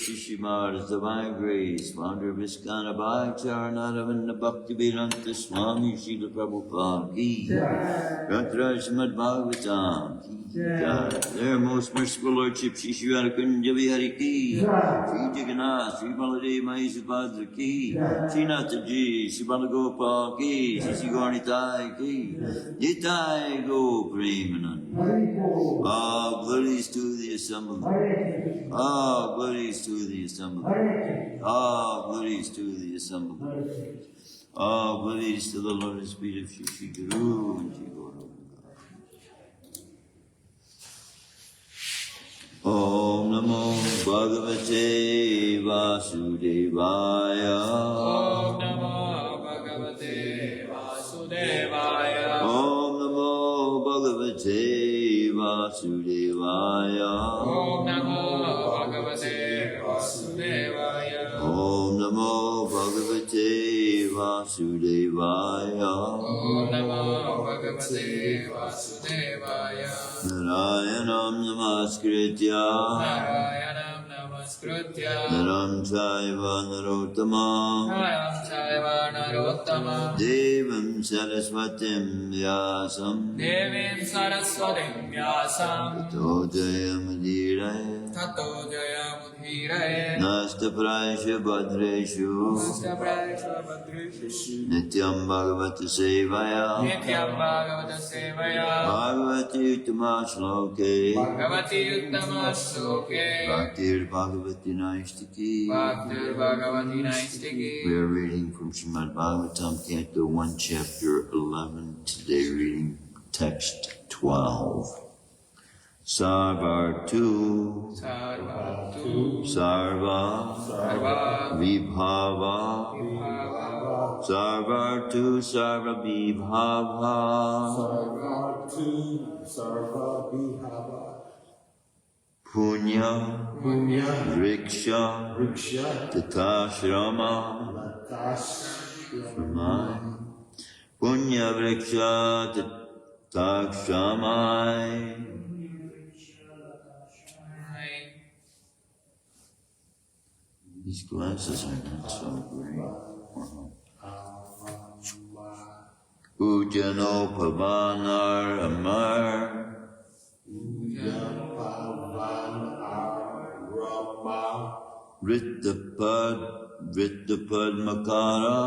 Shishimar, Divine Grace, Founder of Iskana Bhakti Bhakti Vedanta Swami Srila Prabhupada Ki Shrimadbhagavatam Ki Their most merciful Lordship Shri Kunja Vihari Ki Shri Jagannath, Shri Baladev Mahesabhadra Ki Shri Nataji, Shri Balagopal Ki Shri Gaurnitai Ki Nitai Go Premanand. All glories to the assembled. All glories to the assembled. All glories to the assembled. All glories to the lotus feet of Shri Guru and Shri Guru. Om Namo Bhagavate Vasudevaya. Om Namo Bhagavate Vasudevaya. Om Namo Bhagavate Vasudevaya. Om Namo Bhagavate Vasudevaya. Om Namo Bhagavate Vasudevaya. Om Namo Bhagavate Vasudevaya. Narayanam Namaskritya Narayanam Namaskritya Naram Chaiva Narottamam Naram Chaiva Narottamam Devam Saraswatim Vyasam Devim Saraswatim Vyasam Tato Jayamudiraya Tato Jayamudhiraye Nasta Praisha Bhadreshu Nastapraisha Bhadreshu Nityam Bhagavata Sevaya Nityam Bhagavata Sevaya Bhagavati Uttama Shloke Bhagavati Uttama Shloke Bhaktir Bhagavati Naistiki. Bhaktir Bhagavati Naistiki. We are reading from Shrimadbhagavatam, Canto 1, Chapter 11. Today reading text 12. Sarvartu Sarvatu Sarva Sarva Vibhava Vibhava Sarvartu Sarva Vibhava Sarvatu Sarva Vibhava Punya Punya Vriksha Vriksha Tatashrama Latashrama Punya Vriksha Tatashrama. These glasses are not so great. Ujjano Pavanar Amar Rittapad Makara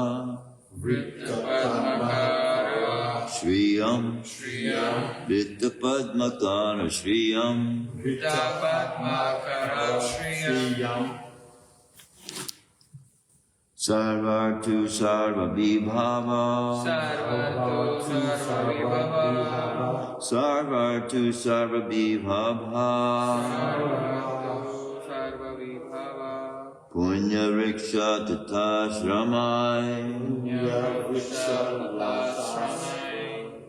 Vrittapadmakara Shriyam Shriyam Rittapad Makara Shriyam Vrittapadmakara Shriyam Sarvartu Sarva Vibhava Sarvatu Sarva Vibhava Sarvartu Sarva Vibhava Sarvatu Sarva Vibhava Punya Vriksha Tatasramai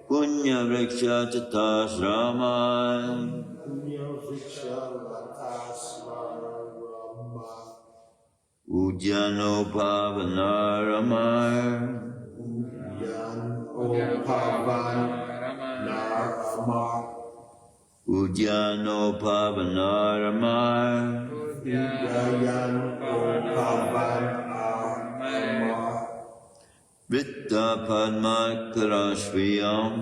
Punya Vriksha Tatasramai Ujjano Pavanaramar Ujjano Pavanaramar Vritta Padmakara Shriyam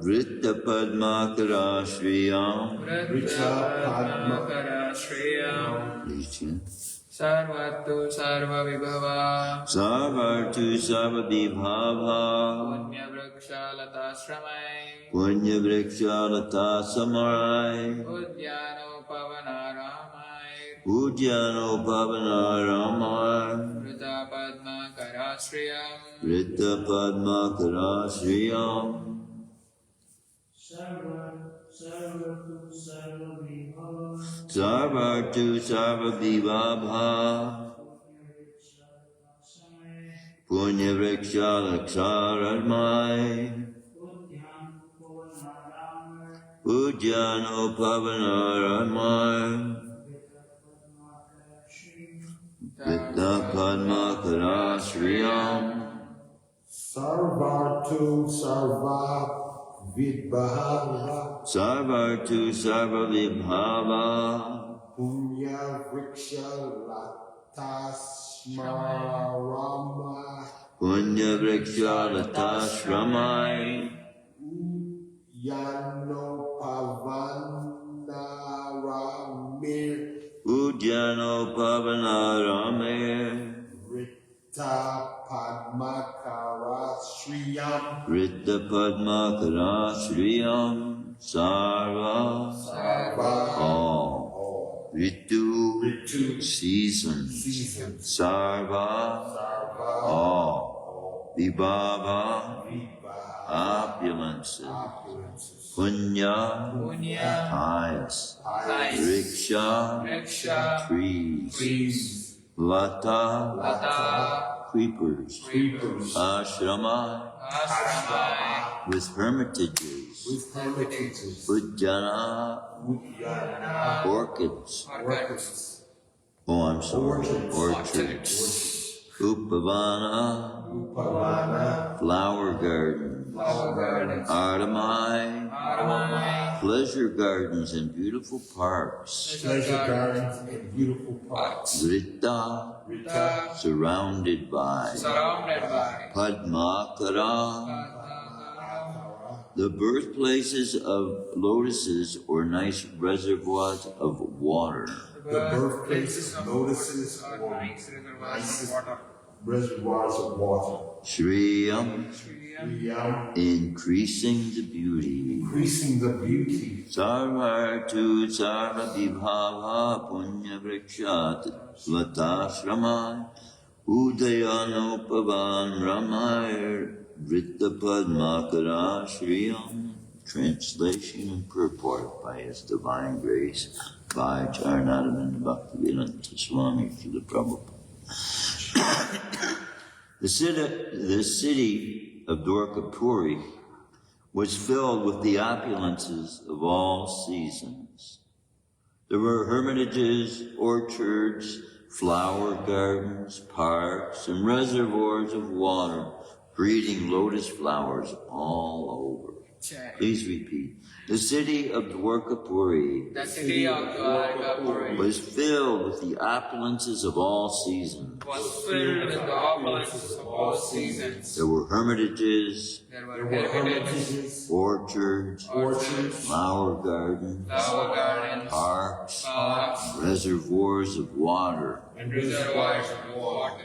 Vritta Padmakara Shriyam Sarvatu Sarva Vibhava Sarvartu Sarva Vibhava Punya Vriksha Latasramai Punya Vriksha Latasamarai Udyano Pavanaramai Ujjano Pavanaramai Vritta Padmakara Shriyam Vritta Padmakara Shriyam Sarvartu Sarva Vibhava Punya Vriksha Laksaramai Ujjano Pavanaramai Vritta Padmakara Shriyam Sarvatu Sarva Vibhava Sarvartu Sarva Vibhava Punya Vriksha Latasmarama Punya Vriksha Latasramai Yano Pavanaramir Ujjano Pavanaramir Ritta Padmakara Shriyam Vritta Padmakara Shriyam Sarva All Ritu Seasons Sarva All Vibhava Opulences Punya Pious Vriksha Trees Lata Creepers Ashrama with hermitages Uddiyana Orchids Oh, I'm sorry Orchards Upavana Flower Gardens Ardamai Pleasure Gardens and beautiful parks Vritta Surrounded by Padmakara the birthplaces of lotuses or nice reservoirs of water. The birthplaces of lotuses or nice reservoirs of water. Shriyam, increasing the beauty. Sarvartu sarva vibhava punya vrikshat latashrama udayanopavan ramay Vritta Padmakara Shriyam. Translation and purport by His Divine Grace by Charnadavinda Bhaktivedanta Swami Srila Prabhupada. The city of Dwarkapuri was filled with the opulences of all seasons. There were hermitages, orchards, flower gardens, parks, and reservoirs of water breeding lotus flowers all over. Please repeat. The city of Dwarkapuri was filled with the opulences of all seasons. There were hermitages, orchards, flower gardens, parks, reservoirs of water,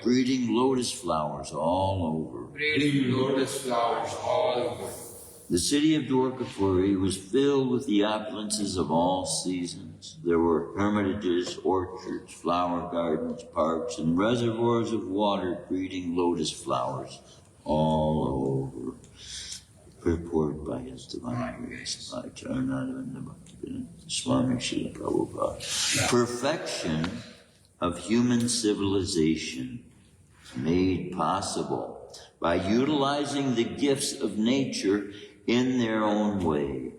breeding lotus flowers all over. The city of Dwarkapuri was filled with the opulences of all seasons. There were hermitages, orchards, flower gardens, parks, and reservoirs of water breeding lotus flowers all over. Purport by His Divine Grace by Charnadavinda Bhaktivedanta Swami Srila Prabhupada. Perfection of human civilization made possible by utilizing the gifts of nature in their own way.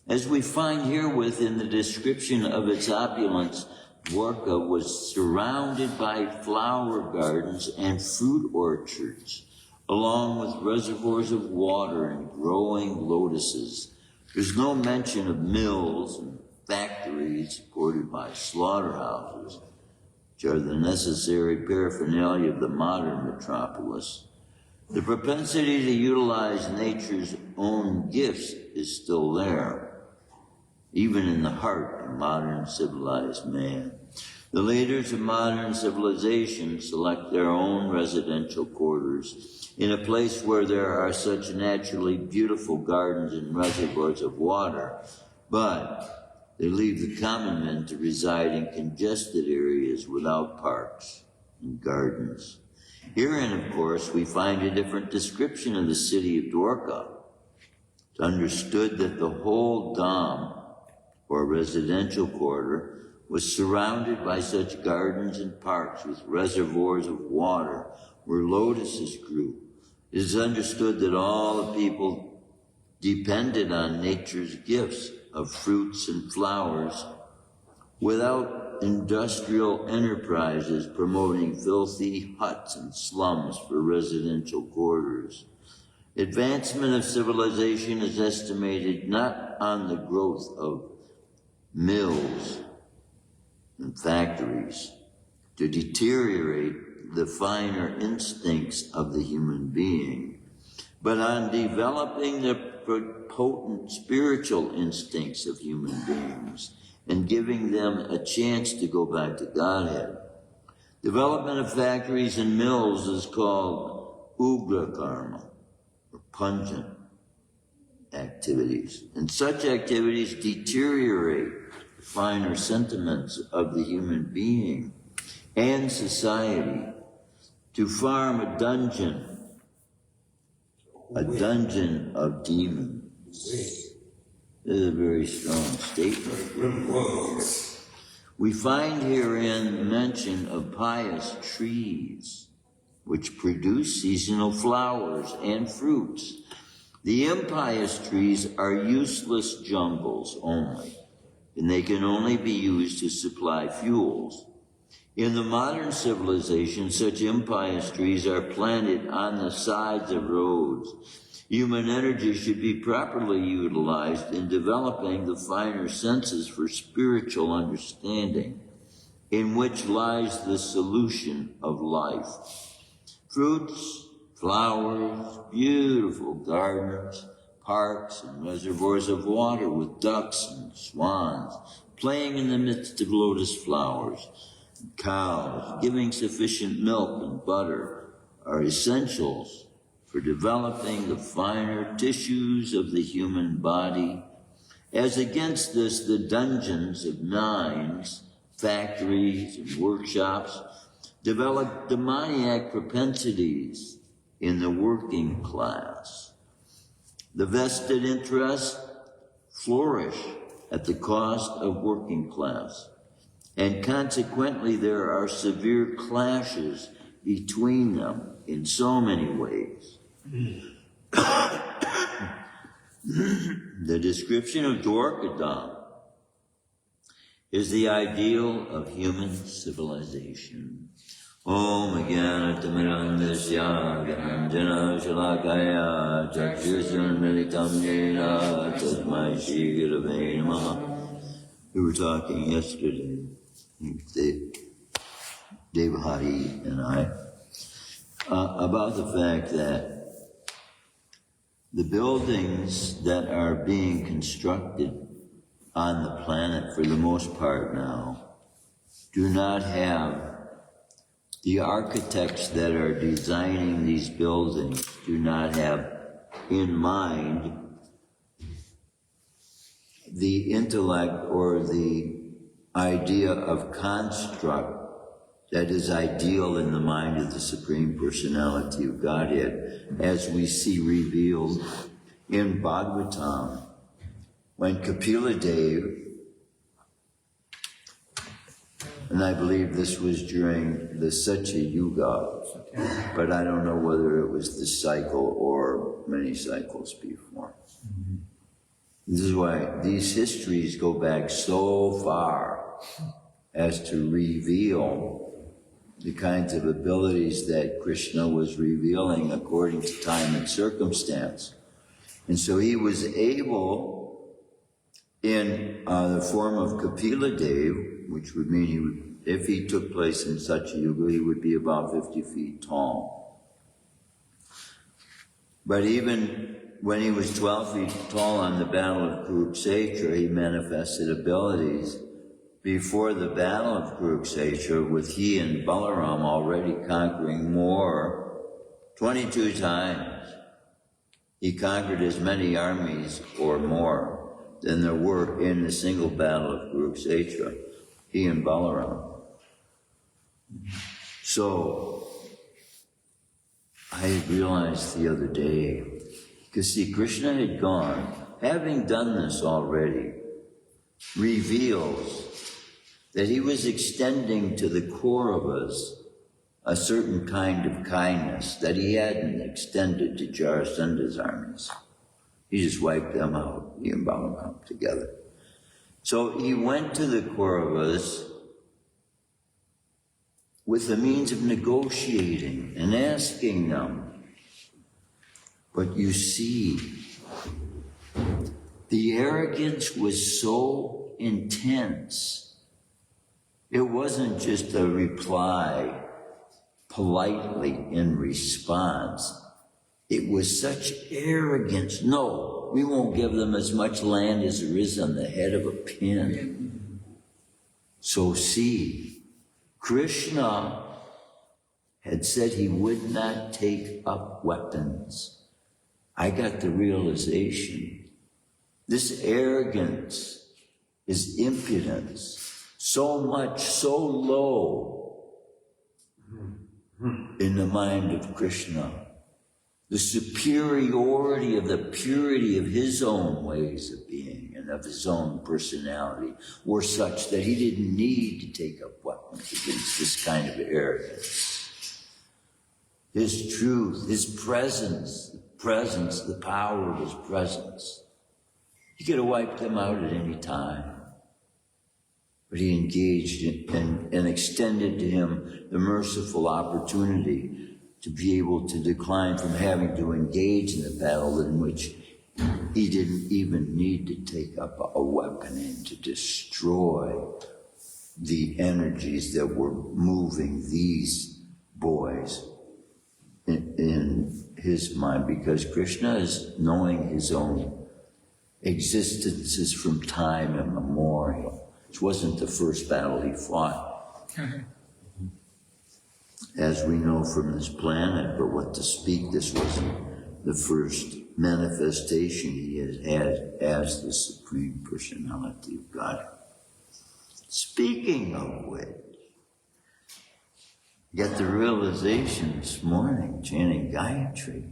As we find herewith in the description of its opulence, Dwarka was surrounded by flower gardens and fruit orchards, along with reservoirs of water and growing lotuses. There's no mention of mills and factories supported by slaughterhouses, which are the necessary paraphernalia of the modern metropolis. The propensity to utilize nature's own gifts is still there, even in the heart of modern civilized man. The leaders of modern civilization select their own residential quarters in a place where there are such naturally beautiful gardens and reservoirs of water, but they leave the common men to reside in congested areas without parks and gardens. Herein, of course, we find a different description of the city of Dwarka. It's understood that the whole dham, or residential quarter, was surrounded by such gardens and parks with reservoirs of water where lotuses grew. It is understood that all the people depended on nature's gifts of fruits and flowers without industrial enterprises promoting filthy huts and slums for residential quarters. Advancement of civilization is estimated not on the growth of mills and factories to deteriorate the finer instincts of the human being, but on developing the potent spiritual instincts of human beings and giving them a chance to go back to Godhead. Development of factories and mills is called ugra karma, or pungent activities. And such activities deteriorate the finer sentiments of the human being and society. To farm a dungeon of demons. This is a very strong statement. We find herein mention of pious trees, which produce seasonal flowers and fruits. The impious trees are useless jungles only, and they can only be used to supply fuels. In the modern civilization, such impious trees are planted on the sides of roads. Human energy should be properly utilized in developing the finer senses for spiritual understanding, in which lies the solution of life. Fruits, flowers, beautiful gardens, parks, and reservoirs of water with ducks and swans playing in the midst of lotus flowers, cows giving sufficient milk and butter are essentials for developing the finer tissues of the human body. As against this, the dungeons of mines, factories, and workshops develop demoniac propensities in the working class. The vested interests flourish at the cost of working class, and consequently there are severe clashes between them in so many ways. The description of Dwarkadam is the ideal of human civilization. Om Jnanatamidandasya Gyananjana Shalakaya Chakshushanmilitam Jena Tasmai Shri Gurave Namaha. We were talking yesterday, Dave Hari and I, about the fact that the buildings that are being constructed on the planet for the most part now do not have, the architects that are designing these buildings do not have in mind the intellect or the idea of construct that is ideal in the mind of the Supreme Personality of Godhead, as we see revealed in Bhagavatam, when Kapila Dev, and I believe this was during the Satya Yuga, but I don't know whether it was this cycle or many cycles before. This is why these histories go back so far as to reveal the kinds of abilities that Krishna was revealing according to time and circumstance. And so he was able, in the form of Kapila Dev, which would mean he would, if he took place in such a yuga, he would be about 50 feet tall. But even when he was 12 feet tall on the Battle of Kurukshetra, he manifested abilities before the Battle of Kurukshetra, with he and Balaram already conquering more, 22 times. He conquered as many armies or more than there were in the single Battle of Kurukshetra, he and Balaram. So, I realized the other day, because see, Krishna had gone, having done this already, reveals that he was extending to the Kauravas a certain kind of kindness that he hadn't extended to Jarasanda's armies. He just wiped them out, he and Balaram together. So he went to the Kauravas with the means of negotiating and asking them. But you see, the arrogance was so intense. It wasn't just a reply politely in response. It was such arrogance. No, we won't give them as much land as there is on the head of a pin. So see, Krishna had said he would not take up weapons. I got the realization. This arrogance is impudence. So much, so low in the mind of Krishna. The superiority of the purity of his own ways of being and of his own personality were such that he didn't need to take up weapons against this kind of arrogance. His truth, his presence, the power of his presence. He could have wiped them out at any time. But he engaged and extended to him the merciful opportunity to be able to decline from having to engage in the battle in which he didn't even need to take up a weapon in to destroy the energies that were moving these boys in his mind, because Krishna is knowing his own existences from time immemorial. This wasn't the first battle he fought, as we know from this planet, but what to speak, this wasn't the first manifestation he has had as the Supreme Personality of God. Speaking of which, got the realization this morning, chanting Gayatri.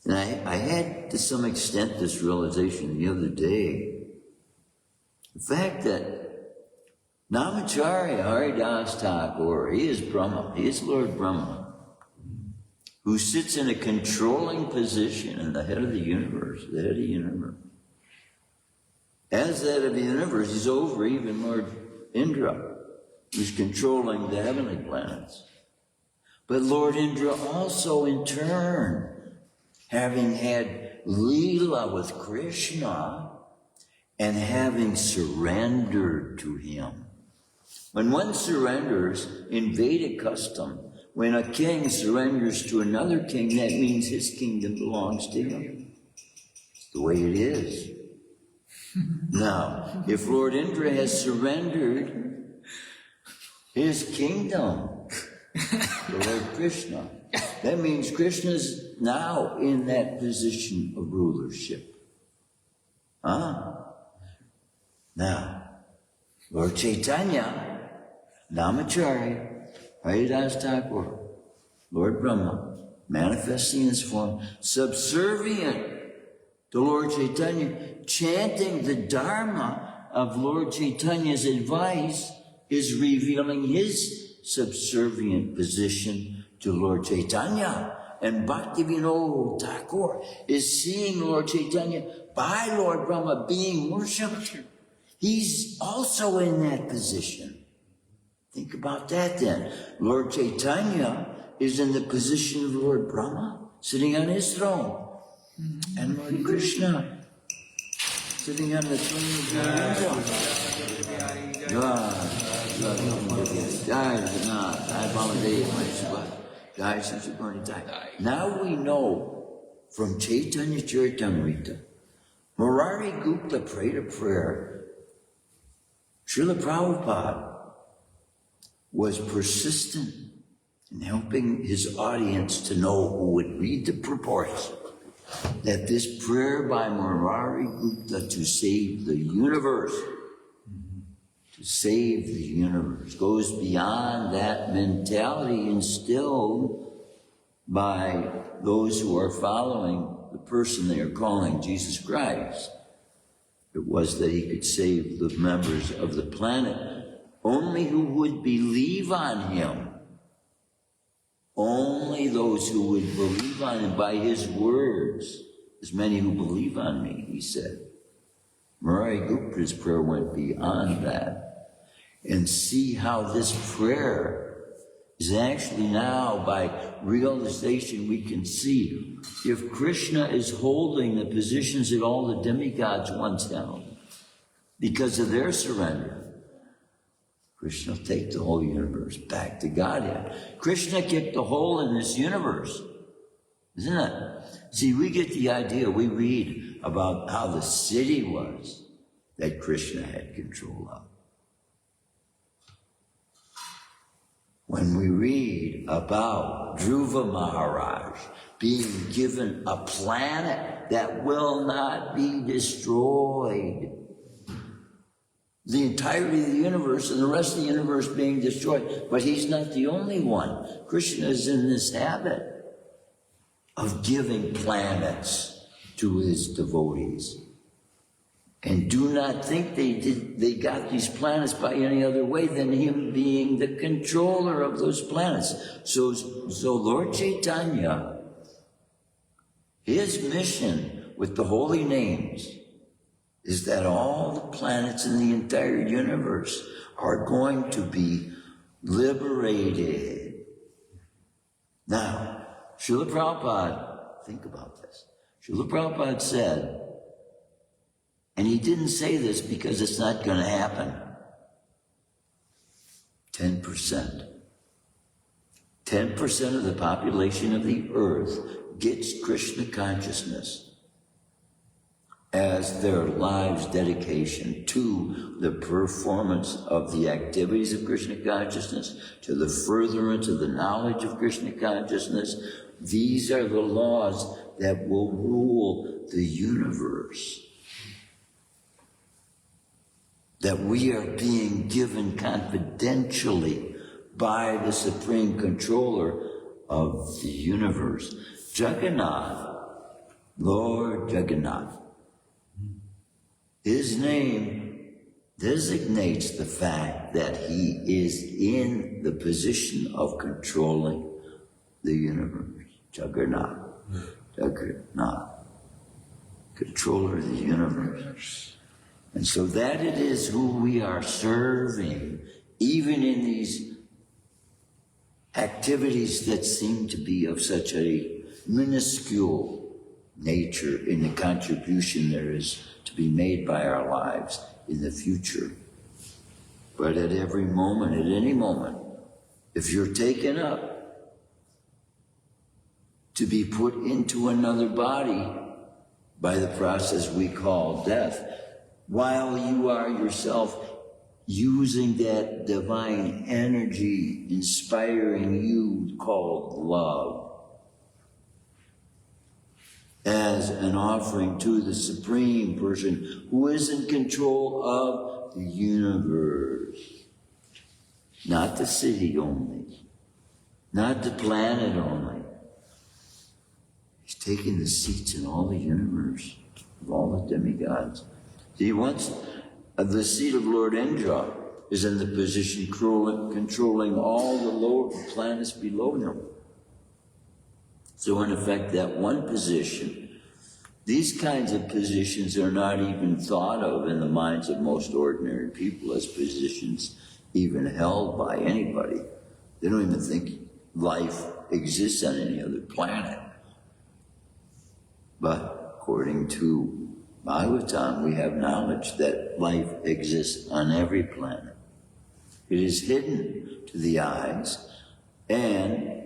And I had, to some extent, this realization the other day. The fact that Namacharya Haridas Thakur, he is Brahma, he is Lord Brahma, who sits in a controlling position in the head of the universe, the head of the universe. As the head of the universe, he's over even Lord Indra, who's controlling the heavenly planets. But Lord Indra also, in turn, having had Leela with Krishna and having surrendered to him. When one surrenders in Vedic custom, when a king surrenders to another king, that means his kingdom belongs to him. It's the way it is. Now, if Lord Indra has surrendered his kingdom to Lord Krishna, that means Krishna's now in that position of rulership. Now, Lord Chaitanya, Namacharya, Haridas Thakur, Lord Brahma, manifesting in his form, subservient to Lord Chaitanya, chanting the Dharma of Lord Chaitanya's advice, is revealing his subservient position to Lord Chaitanya. And Bhaktivinoda Thakur is seeing Lord Chaitanya by Lord Brahma being worshipped. He's also in that position. Think about that then. Lord Chaitanya is in the position of Lord Brahma, sitting on his throne. And Lord Krishna, sitting on the throne of God. Now we know from Chaitanya Charitamrita, Murari Gupta prayed a prayer. Srila Prabhupada was persistent in helping his audience to know, who would read the purports, that this prayer by Murari Gupta to save the universe, goes beyond that mentality instilled by those who are following the person they are calling Jesus Christ. It was that he could save the members of the planet, only who would believe on him. Only those who would believe on him by his words. As many who believe on me, he said. Murari Gupta's prayer went beyond that. And see how this prayer is actually now, by realization, we can see if Krishna is holding the positions that all the demigods once held because of their surrender, Krishna will take the whole universe back to Godhead. Krishna kicked a hole in this universe, isn't it? See, we get the idea, we read about how the city was that Krishna had control of. When we read about Dhruva Maharaj being given a planet that will not be destroyed, the entirety of the universe and the rest of the universe being destroyed, but he's not the only one. Krishna is in this habit of giving planets to his devotees. And do not think they got these planets by any other way than him being the controller of those planets. So Lord Chaitanya, his mission with the holy names is that all the planets in the entire universe are going to be liberated. Now, Srila Prabhupada, think about this. Srila Prabhupada said, and he didn't say this because it's not going to happen, 10%. 10% of the population of the earth gets Krishna consciousness as their lives' dedication to the performance of the activities of Krishna consciousness, to the furtherance of the knowledge of Krishna consciousness. These are the laws that will rule the universe. That we are being given confidentially by the supreme controller of the universe. Jagannath, Lord Jagannath. His name designates the fact that he is in the position of controlling the universe. Jagannath. Jagannath. Controller of the universe. And so that it is who we are serving, even in these activities that seem to be of such a minuscule nature in the contribution there is to be made by our lives in the future. But at every moment, at any moment, if you're taken up to be put into another body by the process we call death, while you are yourself using that divine energy inspiring you called love as an offering to the Supreme Person who is in control of the universe. Not the city only, not the planet only. He's taking the seats in all the universe of all the demigods. See, once the seat of Lord Indra is in the position controlling all the lower planets below him. So in effect, that one position, these kinds of positions are not even thought of in the minds of most ordinary people as positions even held by anybody. They don't even think life exists on any other planet. But according to Bhagavatam, we have knowledge that life exists on every planet. It is hidden to the eyes, and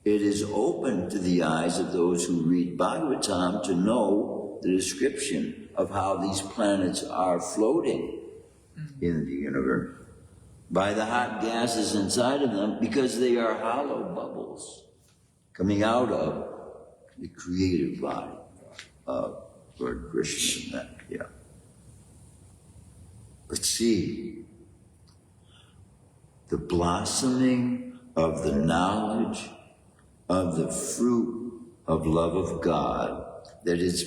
it is open to the eyes of those who read Bhagavatam to know the description of how these planets are floating in the universe by the hot gases inside of them, because they are hollow bubbles coming out of the creative body of Lord Krishna. Yeah. But see, the blossoming of the knowledge of the fruit of love of God that is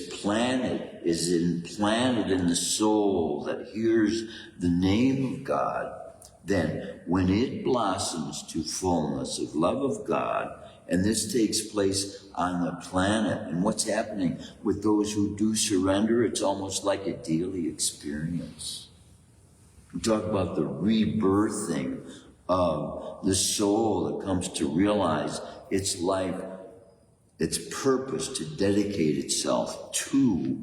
implanted in the soul that hears the name of God, then when it blossoms to fullness of love of God, and this takes place on the planet, and what's happening with those who do surrender, it's almost like a daily experience. We talk about the rebirthing of the soul that comes to realize its life, its purpose to dedicate itself to,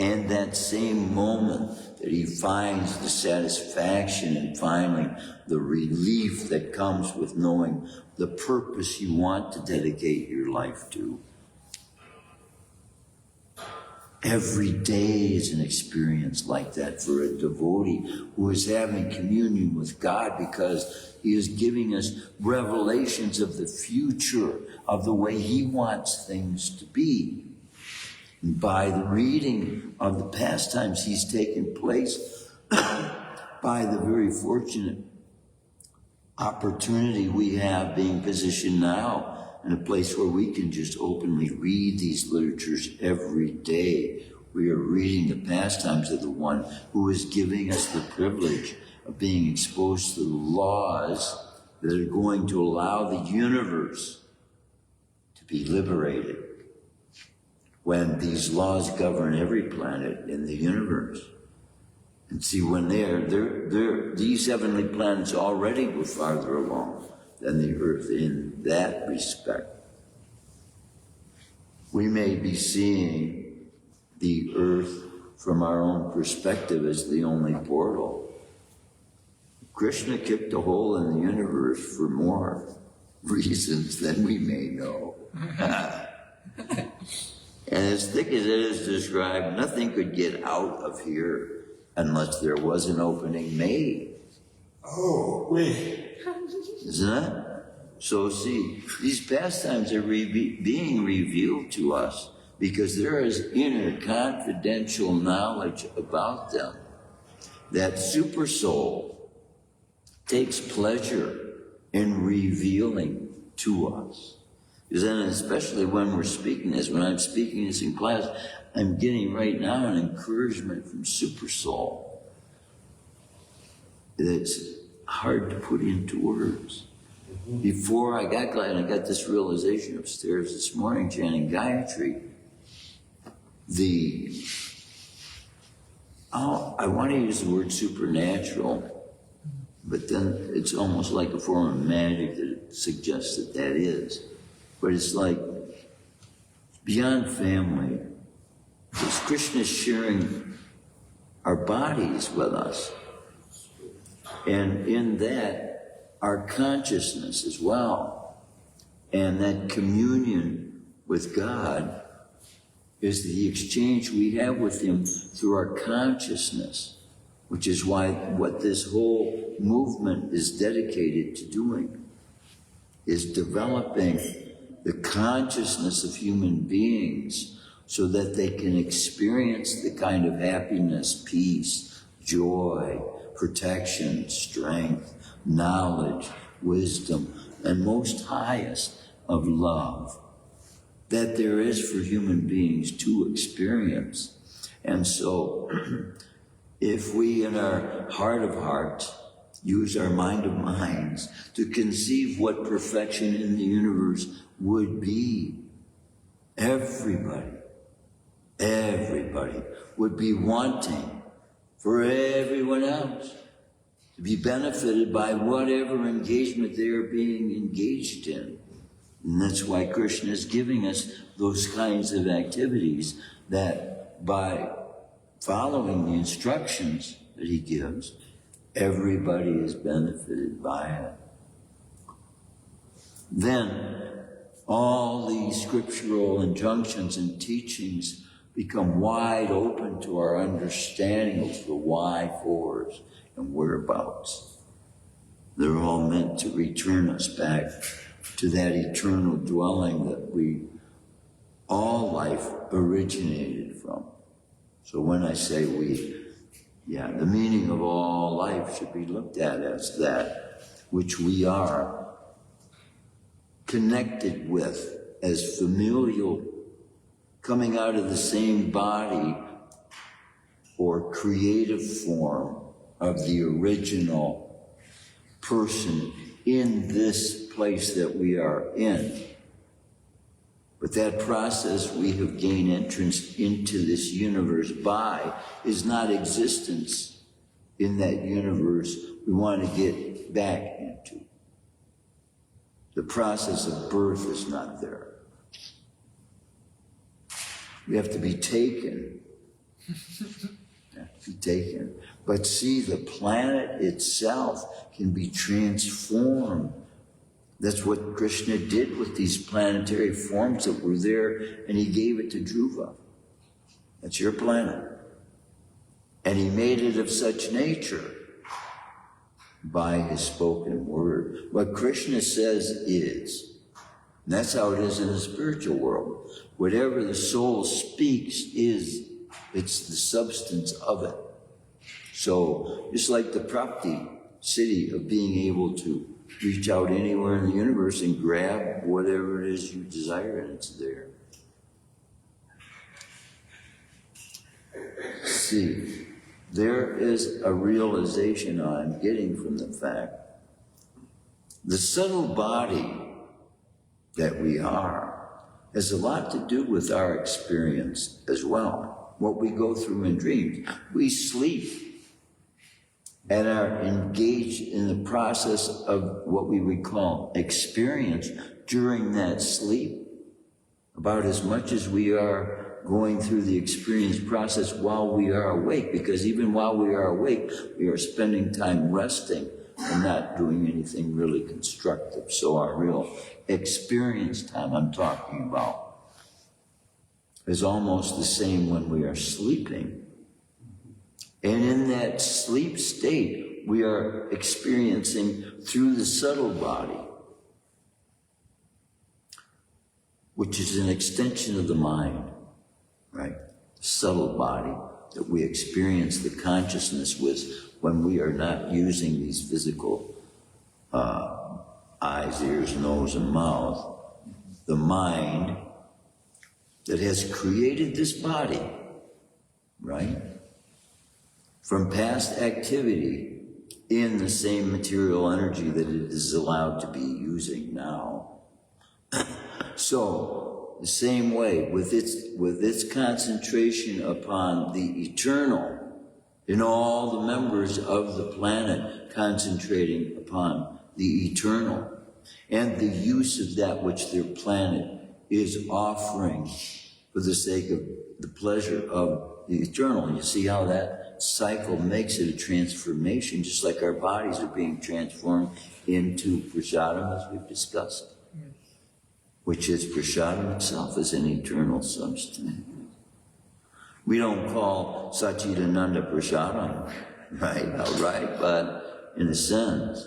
and that same moment that he finds the satisfaction and finally the relief that comes with knowing the purpose you want to dedicate your life to. Every day is an experience like that for a devotee who is having communion with God, because he is giving us revelations of the future, of the way he wants things to be. And by the reading of the pastimes he's taken place, by the very fortunate opportunity we have being positioned now in a place where we can just openly read these literatures every day. We are reading the pastimes of the one who is giving us the privilege of being exposed to the laws that are going to allow the universe to be liberated, when these laws govern every planet in the universe. And see, when these heavenly planets already were farther along than the earth in that respect. We may be seeing the earth from our own perspective as the only portal. Krishna kicked a hole in the universe for more reasons than we may know. And as thick as it is described, nothing could get out of here unless there was an opening made. Oh, wait. Isn't it? So see, these pastimes are being revealed to us because there is inner confidential knowledge about them. That super soul takes pleasure in revealing to us. Because then, especially when we're speaking this, when I'm speaking this in class, I'm getting right now an encouragement from Super Soul that's hard to put into words. Before I got glad, I got this realization upstairs this morning chanting Gayatri. I want to use the word supernatural, but then it's almost like a form of magic that suggests that is. But it's like beyond family. Because Krishna is sharing our bodies with us. And in that, our consciousness as well. And that communion with God is the exchange we have with Him through our consciousness, which is why what this whole movement is dedicated to doing is developing the consciousness of human beings so that they can experience the kind of happiness, peace, joy, protection, strength, knowledge, wisdom, and most highest of love that there is for human beings to experience. And so, if we in our heart of hearts use our mind of minds to conceive what perfection in the universe would be, everybody would be wanting for everyone else to be benefited by whatever engagement they are being engaged in. And that's why Krishna is giving us those kinds of activities that by following the instructions that He gives, everybody is benefited by it. Then all these scriptural injunctions and teachings become wide open to our understanding of the why, fors, and whereabouts. They're all meant to return us back to that eternal dwelling that all life originated from. So when I say we, the meaning of all life should be looked at as that which we are connected with as familial, coming out of the same body or creative form of the original person in this place that we are in. But that process we have gained entrance into this universe by is not existence in that universe we want to get back into. The process of birth is not there. We have to be taken. But see, the planet itself can be transformed. That's what Krishna did with these planetary forms that were there, and He gave it to Dhruva. That's your planet. And He made it of such nature by His spoken word. What Krishna says is, and that's how it is in the spiritual world. Whatever the soul speaks it's the substance of it. So, just like the Prapti city of being able to reach out anywhere in the universe and grab whatever it is you desire, and it's there. See, there is a realization I'm getting from the fact the subtle body that we are has a lot to do with our experience as well. What we go through in dreams. We sleep and are engaged in the process of what we would call experience during that sleep, about as much as we are going through the experience process while we are awake, because even while we are awake, we are spending time resting and not doing anything really constructive. So our real experience time I'm talking about is almost the same when we are sleeping. And in that sleep state, we are experiencing through the subtle body, which is an extension of the mind, right? The subtle body that we experience the consciousness with when we are not using these physical eyes, ears, nose, and mouth, the mind that has created this body, right? From past activity in the same material energy that it is allowed to be using now. So, the same way, with its concentration upon the eternal, in all the members of the planet concentrating upon the eternal, and the use of that which their planet is offering for the sake of the pleasure of the eternal. You see how that cycle makes it a transformation, just like our bodies are being transformed into prasadam, as we've discussed, which is prasadam itself as an eternal substance. We don't call Satchidananda prasadam, right, but in a sense.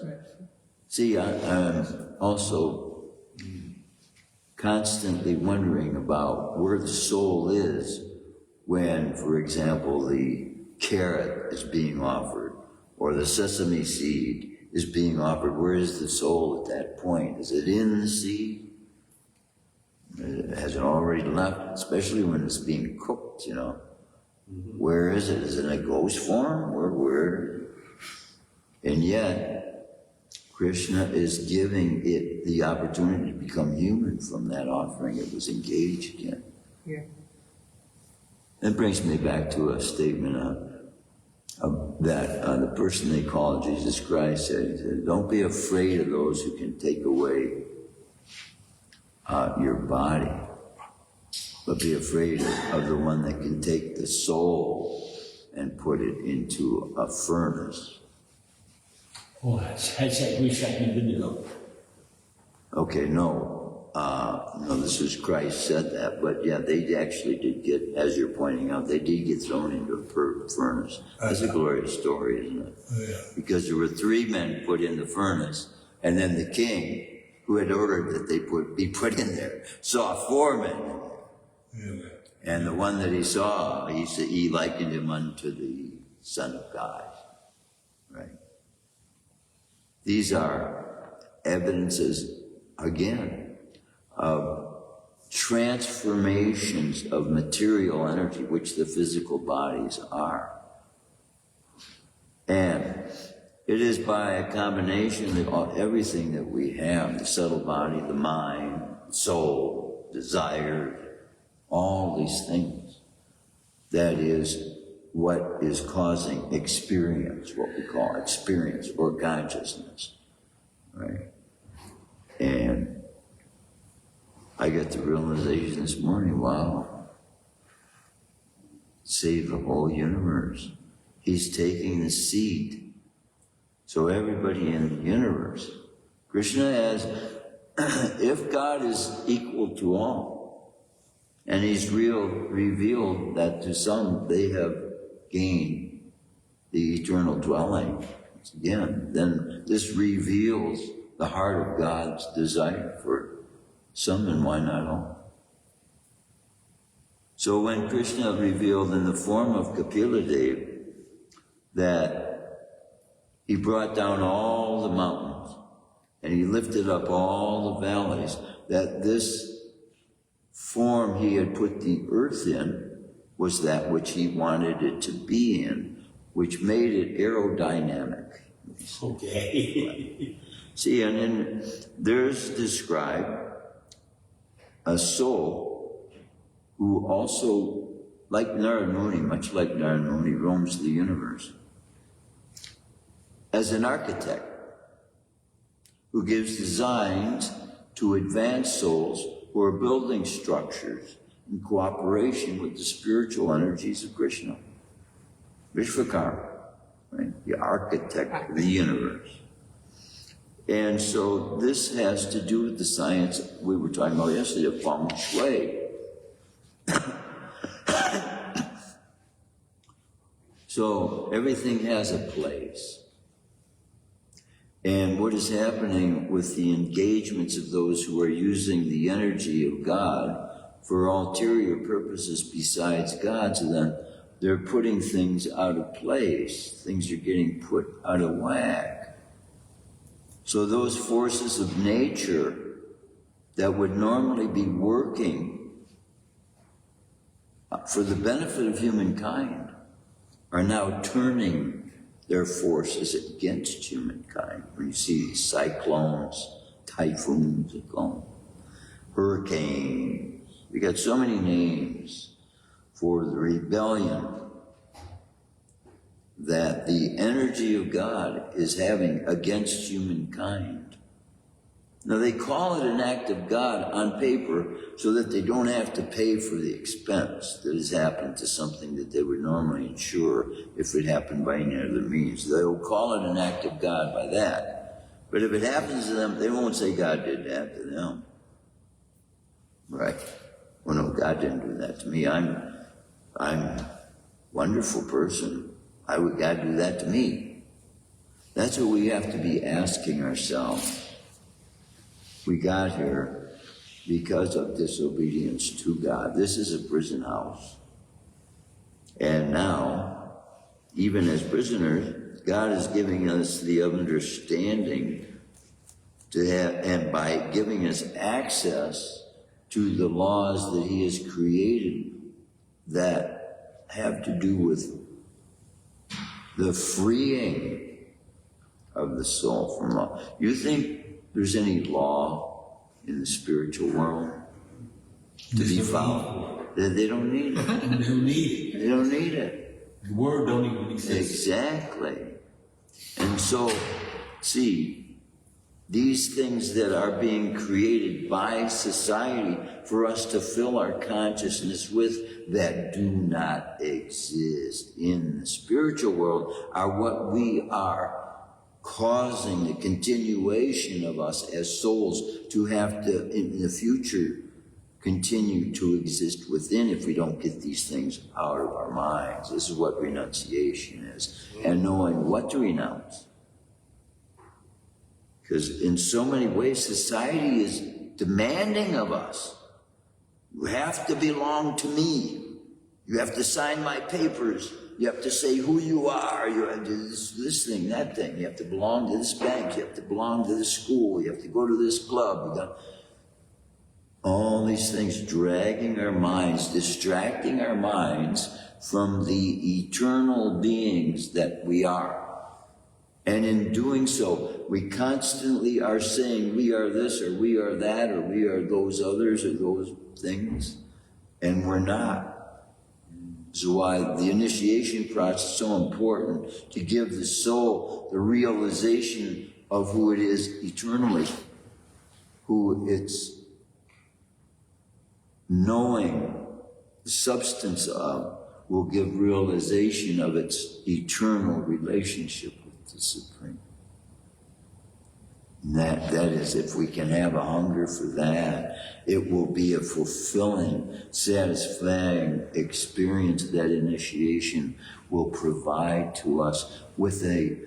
See, I'm also constantly wondering about where the soul is when, for example, the carrot is being offered or the sesame seed is being offered. Where is the soul at that point? Is it in the seed? Has it already left? Especially when it's being cooked, you know. Where is it? Is it in a ghost form? Where? And yet, Krishna is giving it the opportunity to become human from that offering it was engaged in. Yeah. That brings me back to a statement that the person they call Jesus Christ said, don't be afraid of those who can take away your body, but be afraid of the one that can take the soul and put it into a furnace. Okay, no, this was Christ said that, but yeah, they actually did get, as you're pointing out, they did get thrown into a furnace. That's a glorious story, isn't it? Yeah. Because there were 3 men put in the furnace, and then the king, who had ordered that they be put in there, saw 4 men in there. Yeah. And the one that he saw, he likened him unto the Son of God, right? These are evidences, again, of transformations of material energy, which the physical bodies are. And it is by a combination of everything that we have, the subtle body, the mind, soul, desire, all these things, that is what is causing experience, what we call experience or consciousness, right? And I got the realization this morning, wow, save the whole universe. He's taking the seed. So everybody in the universe, Krishna has, if God is equal to all, and he's revealed that to some they have gained the eternal dwelling, again, then this reveals the heart of God's desire for some, and why not all? So when Krishna revealed in the form of Kapila Deva that he brought down all the mountains and he lifted up all the valleys, that this form he had put the earth in was that which he wanted it to be in, which made it aerodynamic. Okay. See, and then there's described a soul who also, like Narada Muni, much like Narada Muni, roams the universe as an architect who gives designs to advanced souls who are building structures in cooperation with the spiritual energies of Krishna. Vishvakarma, right? The architect of the universe. And so this has to do with the science we were talking about yesterday of feng shui. So everything has a place. And what is happening with the engagements of those who are using the energy of God for ulterior purposes besides God's, then they're putting things out of place. Things are getting put out of whack. So those forces of nature that would normally be working for the benefit of humankind are now turning their forces against humankind. When you see these cyclones, typhoons, hurricanes, we got so many names for the rebellion that the energy of God is having against humankind. Now they call it an act of God on paper so that they don't have to pay for the expense that has happened to something that they would normally insure if it happened by any other means. They'll call it an act of God by that. But if it happens to them, they won't say God did that to them. Right. Well, no, God didn't do that to me. I'm a wonderful person. Why would God do that to me? That's what we have to be asking ourselves. We got here because of disobedience to God. This is a prison house. And now, even as prisoners, God is giving us the understanding to have, and by giving us access to the laws that He has created that have to do with the freeing of the soul from law. You think there's any law in the spiritual world to be found? They don't need it. They don't need it. They don't need it. The word don't even exist. Exactly. And so, see, these things that are being created by society for us to fill our consciousness with that do not exist in the spiritual world are what we are causing the continuation of us as souls to have to, in the future, continue to exist within if we don't get these things out of our minds. This is what renunciation is. And knowing what to renounce. Because in so many ways, society is demanding of us. You have to belong to me. You have to sign my papers. You have to say who you are. You have to do this thing, that thing. You have to belong to this bank. You have to belong to this school. You have to go to this club. You got all these things dragging our minds, distracting our minds from the eternal beings that we are. And in doing so, we constantly are saying we are this or we are that or we are those others or those things. And we're not. This is why the initiation process is so important, to give the soul the realization of who it is eternally, who it's knowing the substance of will give realization of its eternal relationship with the Supreme. And that is, if we can have a hunger for that, it will be a fulfilling, satisfying experience that initiation will provide to us with a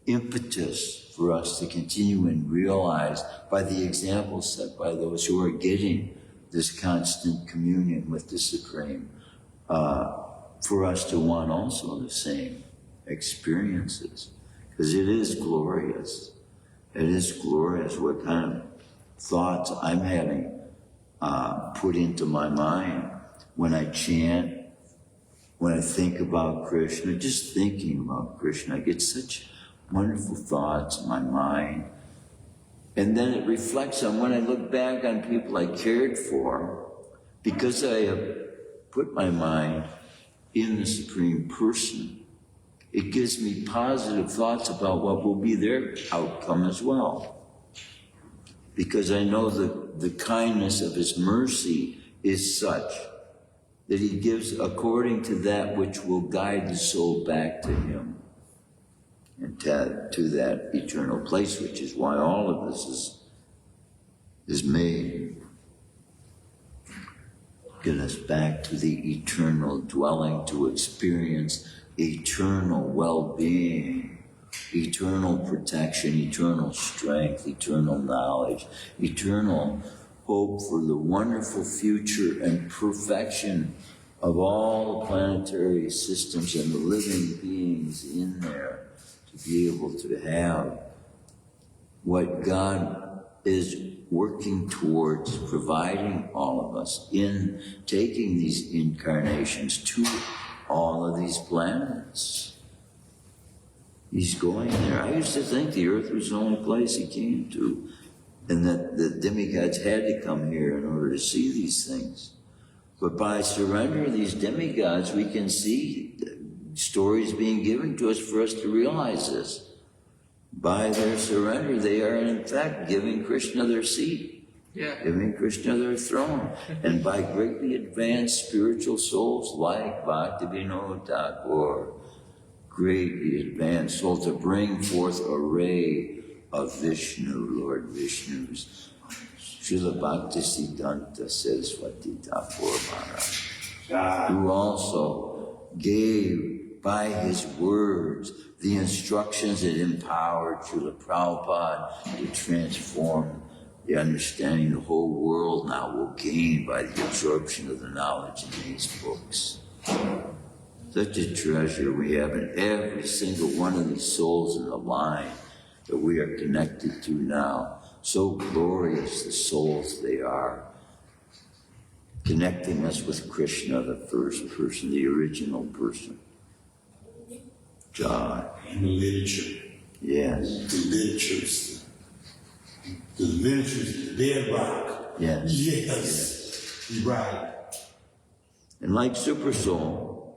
impetus for us to continue and realize by the example set by those who are getting this constant communion with the Supreme, for us to want also the same experiences. Because it is glorious. It is glorious what kind of thoughts I'm having put into my mind when I chant, when I think about Krishna, just thinking about Krishna. I get such wonderful thoughts in my mind. And then it reflects on when I look back on people I cared for, because I have put my mind in the Supreme Person. It gives me positive thoughts about what will be their outcome as well. Because I know that the kindness of His mercy is such that He gives according to that which will guide the soul back to Him and to that eternal place, which is why all of this is made. Get us back to the eternal dwelling to experience eternal well-being, eternal protection, eternal strength, eternal knowledge, eternal hope for the wonderful future and perfection of all the planetary systems and the living beings in there, to be able to have what God is working towards providing all of us in taking these incarnations to all of these planets. He's going there. I used to think the earth was the only place he came to, and that the demigods had to come here in order to see these things. But by surrendering these demigods, we can see stories being given to us for us to realize this. By their surrender, they are in fact giving Krishna their seat, giving Krishna their throne. And by greatly advanced spiritual souls like Bhaktivinoda Thakur, greatly advanced souls to bring forth array of Vishnu, Lord Vishnu's. Srila Bhaktisiddhanta Saraswati Thakur Maharaj, who also gave by his words the instructions that empowered Srila Prabhupada to transform the understanding the whole world now will gain by the absorption of the knowledge in these books. Such a treasure we have in every single one of these souls in the line that we are connected to now. So glorious the souls they are, connecting us with Krishna, the first person, the original person. God. And the literature. Yes. The literatures. The literatures, the bedrock. Yes. Yes. You're right. And like Super Soul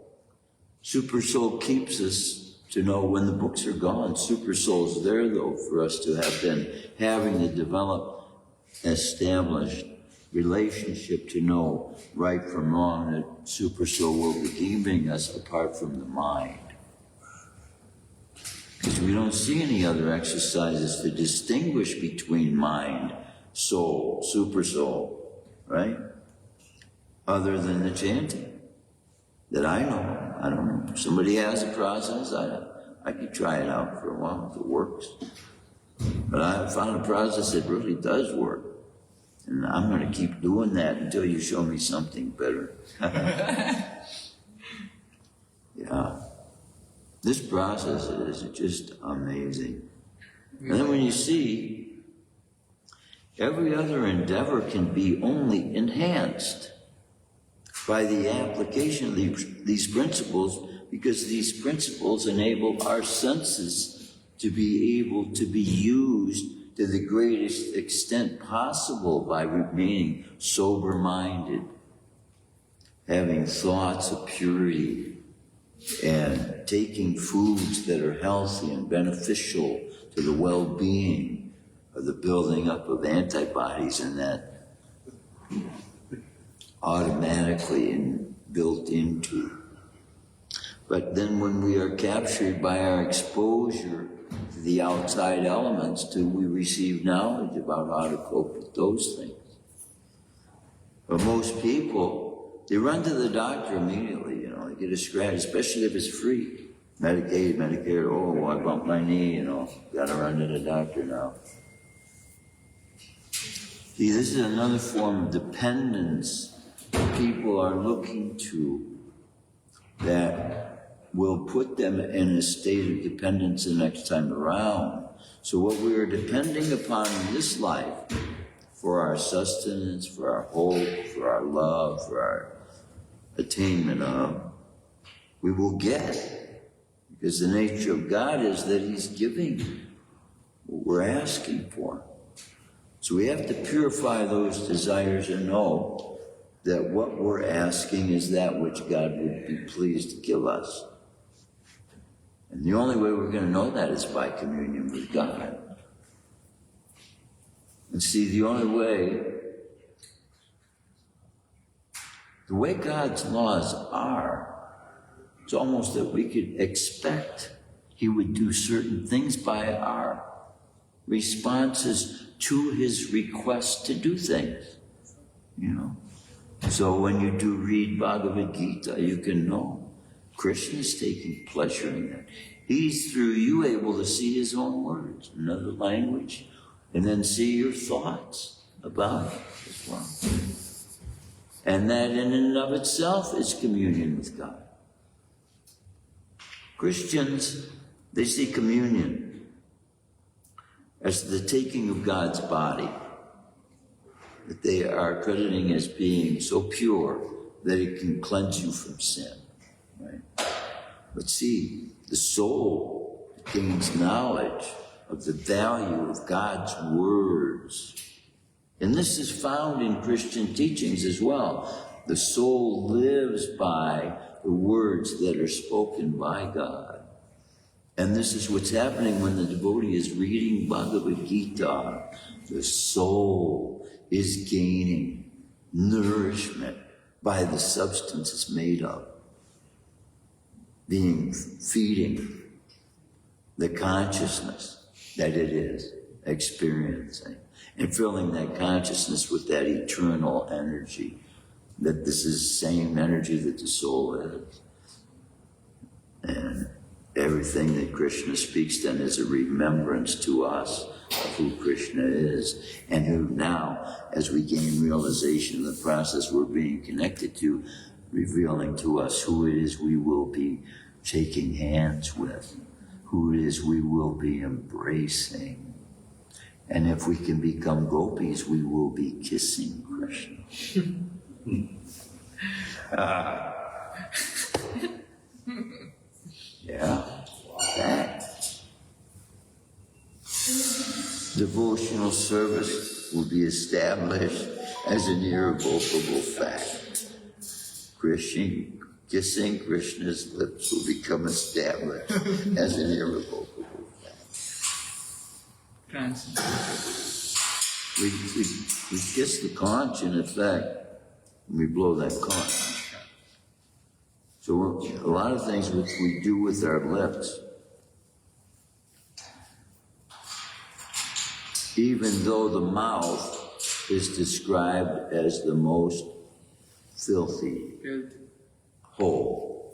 keeps us to know when the books are gone. Super Soul's there, though, for us to have been having the developed, established relationship to know right from wrong, that Super Soul will be giving us apart from the mind. Because we don't see any other exercises to distinguish between mind, soul, Super Soul, right? Other than the chanting that I know. I don't know. If somebody has a process, I could try it out for a while if it works. But I found a process that really does work. And I'm going to keep doing that until you show me something better. Yeah. This process is just amazing. And then when you see, every other endeavor can be only enhanced by the application of these principles, because these principles enable our senses to be able to be used to the greatest extent possible by remaining sober-minded, having thoughts of purity, and taking foods that are healthy and beneficial to the well-being of the building up of antibodies, and that automatically and built into. But then when we are captured by our exposure to the outside elements, we receive knowledge about how to cope with those things. But most people, they run to the doctor immediately, they get a scratch, especially if it's free. Medicaid, Medicare, oh, I bumped my knee, gotta run to the doctor now. See, this is another form of dependence that people are looking to that will put them in a state of dependence the next time around. So what we are depending upon in this life for our sustenance, for our hope, for our love, for our attainment of, we will get. Because the nature of God is that He's giving what we're asking for. So we have to purify those desires and know that what we're asking is that which God would be pleased to give us. And the only way we're going to know that is by communion with God. And see, the way God's laws are, it's almost that we could expect He would do certain things by our responses to His request to do things, So when you do read Bhagavad Gita, you can know Krishna's taking pleasure in that. He's, through you, able to see His own words, another language, and then see your thoughts about it as well. And that in and of itself is communion with God. Christians, they see communion as the taking of God's body, that they are crediting as being so pure that it can cleanse you from sin. Right? But see, the soul gains knowledge of the value of God's words. And this is found in Christian teachings as well. The soul lives by the words that are spoken by God. And this is what's happening when the devotee is reading Bhagavad Gita. The soul is gaining nourishment by the substance it's made of, feeding the consciousness that it is experiencing, and filling that consciousness with that eternal energy, that this is the same energy that the soul is. And everything that Krishna speaks then is a remembrance to us of who Krishna is, and who now, as we gain realization of the process we're being connected to, revealing to us who it is we will be shaking hands with, who it is we will be embracing. And if we can become gopis, we will be kissing Krishna. Yeah, that. Devotional service will be established as an irrevocable fact. Kissing Krishna's lips will become established as an irrevocable fact. We kiss the conch, in effect, and we blow that conch. So a lot of things which we do with our lips, even though the mouth is described as the most filthy hole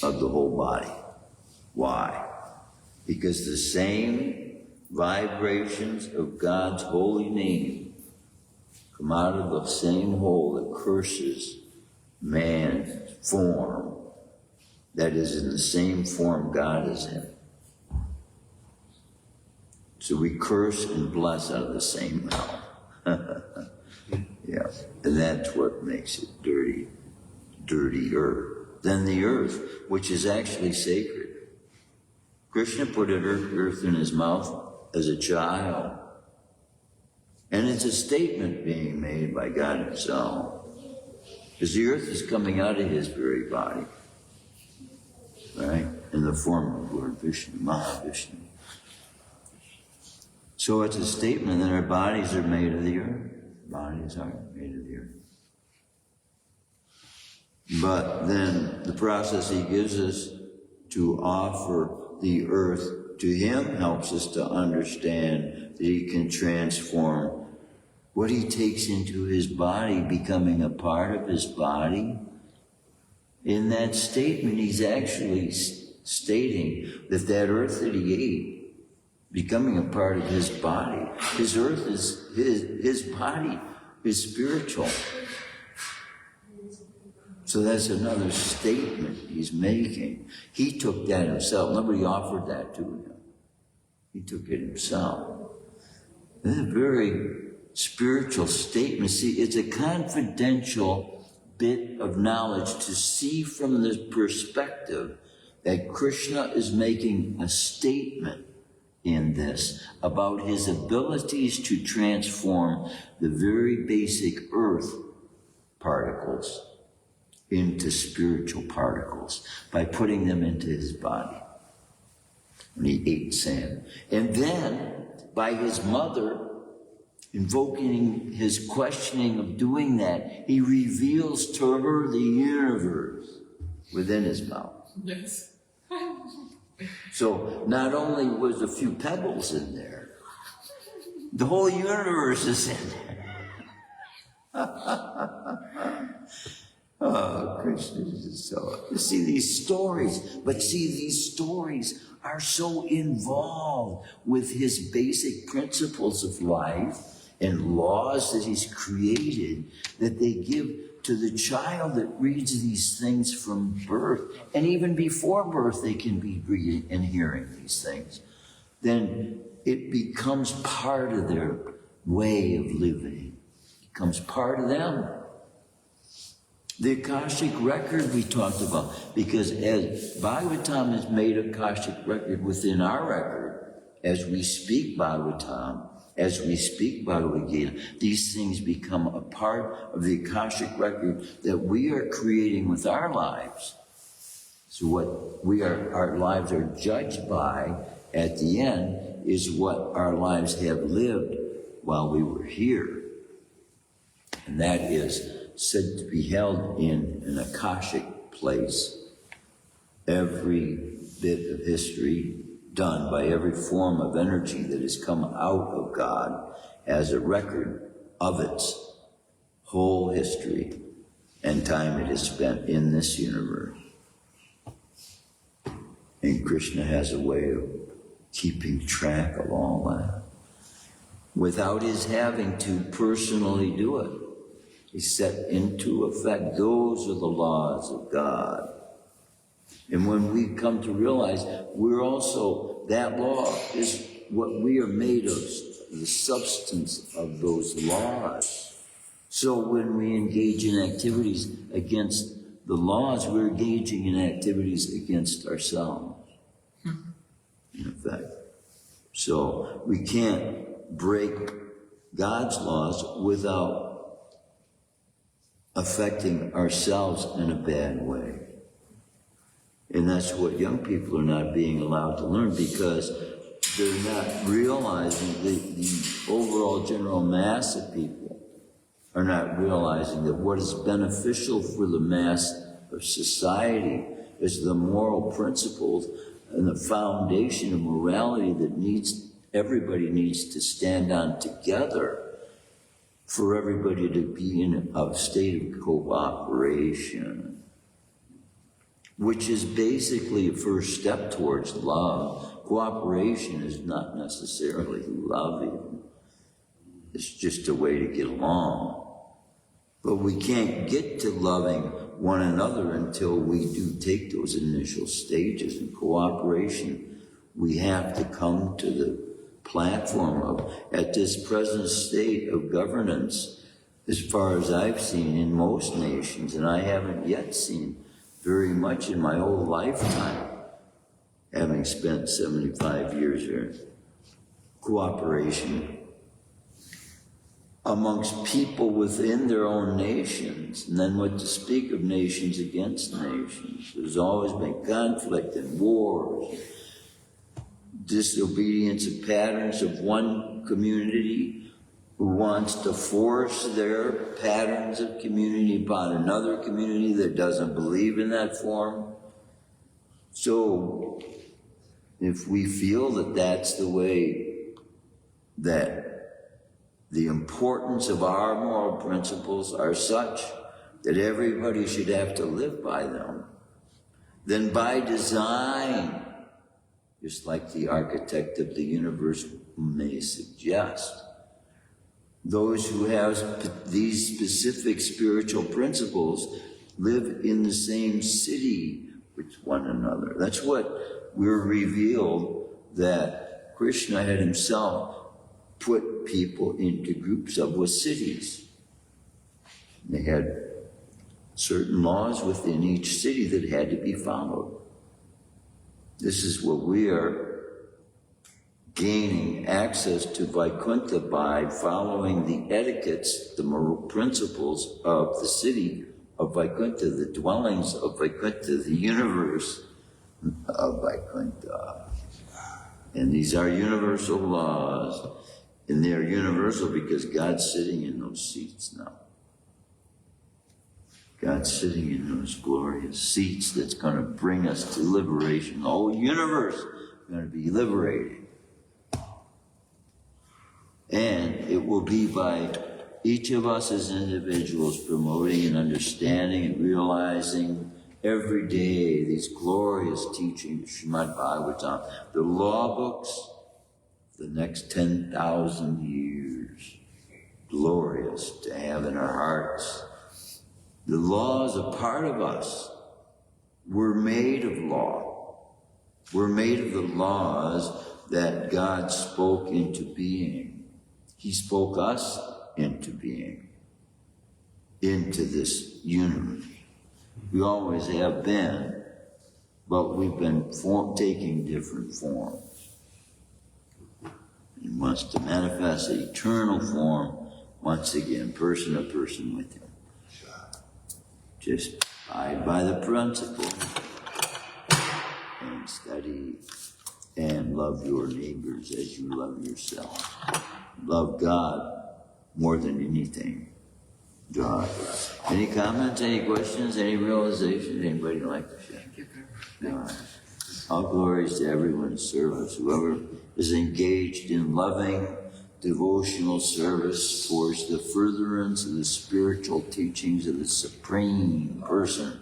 of the whole body. Why? Because the same vibrations of God's holy name come out of the same hole that curses man's form, that is in the same form God is in. So we curse and bless out of the same mouth. Yeah, and that's what makes it dirty, dirtier than the earth, which is actually sacred. Krishna put earth in his mouth as a child. And it's a statement being made by God himself. Because the earth is coming out of his very body. Right? In the form of Lord Vishnu, Mahavishnu. So it's a statement that our bodies are made of the earth. Bodies are made of the earth. But then the process he gives us to offer the earth to him helps us to understand that he can transform what he takes into his body, becoming a part of his body. In that statement, he's actually stating that earth that he ate, becoming a part of his body, his earth is his body is spiritual. So that's another statement he's making. He took that himself. Nobody offered that to him. He took it himself. That's a very spiritual statement. See, it's a confidential bit of knowledge to see from the perspective that Krishna is making a statement in this about his abilities to transform the very basic earth particles into spiritual particles by putting them into his body when he ate sand. And then, by his mother invoking his questioning of doing that, he reveals to her the universe within his mouth. Yes. So not only was a few pebbles in there, the whole universe is in there. Oh, Krishna is so... You see these stories, but see, these stories are so involved with his basic principles of life and laws that he's created that they give to the child that reads these things from birth. And even before birth, they can be reading and hearing these things. then it becomes part of their way of living. It becomes part of them. The Akashic record we talked about, because as Bhagavatam has made Akashic record within our record, as we speak Bhagavatam, as we speak Bhagavad Gita, these things become a part of the Akashic record that we are creating with our lives. So what our lives are judged by at the end is what our lives have lived while we were here. And that is said to be held in an Akashic place. Every bit of history done by every form of energy that has come out of God as a record of its whole history and time it has spent in this universe. And Krishna has a way of keeping track of all that without his having to personally do it. He set into effect. Those are the laws of God. And when we come to realize we're also, that law is what we are made of, the substance of those laws. So when we engage in activities against the laws, we're engaging in activities against ourselves, in effect. So we can't break God's laws without affecting ourselves in a bad way. And that's what young people are not being allowed to learn, because they're not realizing, the overall general mass of people are not realizing that what is beneficial for the mass of society is the moral principles and the foundation of morality that everybody needs to stand on together for everybody to be in a state of cooperation, which is basically a first step towards love. Cooperation is not necessarily loving. It's just a way to get along. But we can't get to loving one another until we do take those initial stages in cooperation. We have to come to the platform of, at this present state of governance, as far as I've seen in most nations, and I haven't yet seen very much in my whole lifetime, having spent 75 years here, cooperation amongst people within their own nations, and then what to speak of nations against nations. There's always been conflict and wars, disobedience of patterns of one community who wants to force their patterns of community upon another community that doesn't believe in that form. So if we feel that that's the way that the importance of our moral principles are such that everybody should have to live by them, then by design, just like the architect of the universe may suggest, those who have these specific spiritual principles live in the same city with one another. That's what we're revealed, that Krishna had himself put people into groups of, with cities. They had certain laws within each city that had to be followed. This is what we are gaining access to Vaikuntha by, following the etiquettes, the moral principles of the city of Vaikuntha, the dwellings of Vaikuntha, the universe of Vaikuntha. And these are universal laws. And they're universal because God's sitting in those seats now. God's sitting in those glorious seats that's going to bring us to liberation. The whole universe is going to be liberated. And it will be by each of us as individuals promoting and understanding and realizing every day these glorious teachings, Shrimadbhagavatam, the law books, the next 10,000 years, glorious to have in our hearts. The law is a part of us. We're made of law. We're made of the laws that God spoke into being. He spoke us into being, into this universe. We always have been, but we've been taking different forms. He wants to manifest the eternal form once again, person to person with him. Just abide by the principle and study and love your neighbors as you love yourself. Love God more than anything. God. Any comments, any questions, any realizations? Anybody like to share? God. All glories to everyone's service. Whoever is engaged in loving devotional service towards the furtherance of the spiritual teachings of the Supreme Person,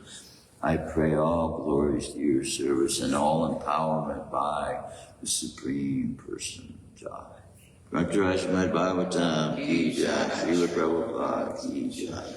I pray all glories to your service and all empowerment by the Supreme Person. Jai. Shrimadbhagavatam ki jai. Srila Prabhupada ki jai.